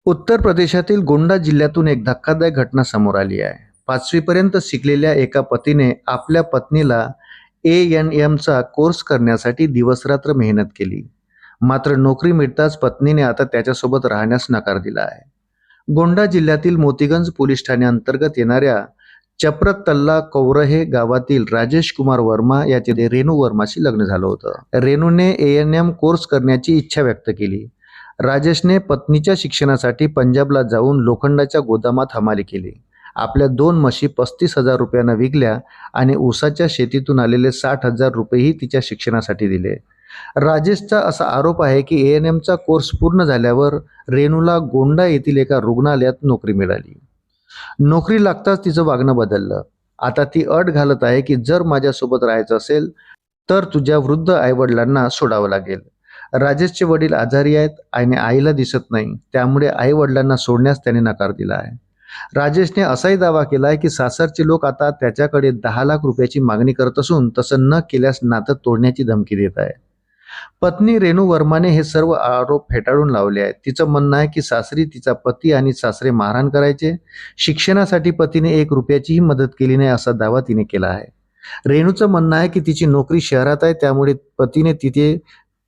उत्तर प्रदेशातील गोंडा जिल्ह्यातून एक धक्कादायक घटना समोर आली आहे. 5वी पर्यंत शिकलेल्या एका पतीने आपल्या पत्नीला ANMचा कोर्स करण्यासाठी दिवसरात्र मेहनत केली. मात्र नोकरी मिळताच पत्नीने आता त्याच्यासोबत राहण्यास नकार दिला आहे. गोंडा जिल्ह्यातील मोतीगंज पोलीस ठाण्याअंतर्गत येणाऱ्या चप्रतल्ला कौरहे गावातील राजेश कुमार वर्मा याचे रेणू वर्माशी लग्न झालं होतं. रेणूने ANM कोर्स करण्याची इच्छा व्यक्त केली. राजेशने पत्नीच्या शिक्षणासाठी पंजाबला जाऊन लोखंडाच्या गोदामात हमाली केली. आपल्या 2 म्हशी 35,000 रुपयांना विकल्या आणि ऊसाच्या शेतीतून आलेले 60,000 रुपयेही तिच्या शिक्षणासाठी दिले. राजेशचा असा आरोप आहे की ANMचा कोर्स पूर्ण झाल्यावर रेणूला गोंडा येथील एका रुग्णालयात नोकरी मिळाली. नोकरी लागताच तिचं वागणं बदललं. आता ती अट घालत आहे की जर माझ्यासोबत राहायचं असेल तर तुझ्या वृद्ध आईवडिलांना सोडावं लागेल. राजेशचे वडील आजारी आहेत आणि आईला दिसत नाही, त्यामुळे आईवडिलांना सोडण्यास त्याने नकार दिला आहे. राजेशने असाही दावा केला आहे की सासरचे लोक आता त्याच्याकडे 10 लाख रुपयाची मागणी करत असून तसं न केल्यास नातं तोडण्याची धमकी देत आहे. पत्नी रेणू वर्माने हे सर्व आरोप फेटाळून लावले आहेत. तिचं म्हणणं आहे की सासरी तिचा पती आणि सासरे मारहाण करायचे. शिक्षणासाठी पतीने 1 रुपयाचीही मदत केली नाही असा दावा तिने केला आहे. रेणूचं म्हणणं आहे की तिची नोकरी शहरात आहे, त्यामुळे पतीने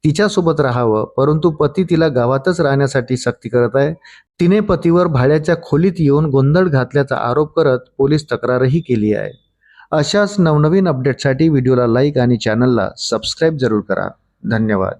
तिच्यासोबत राहावं, परंतु पती तिला गावातच राहण्यासाठी सक्ती करत आहे. तिने पतीवर भाड्याच्या खोलीत येऊन गोंधळ घातल्याचा आरोप करत पोलीस तक्रारही केली आहे. अशाच नवनवीन अपडेटसाठी व्हिडिओला लाईक आणि चॅनलला सबस्क्राईब जरूर करा. धन्यवाद.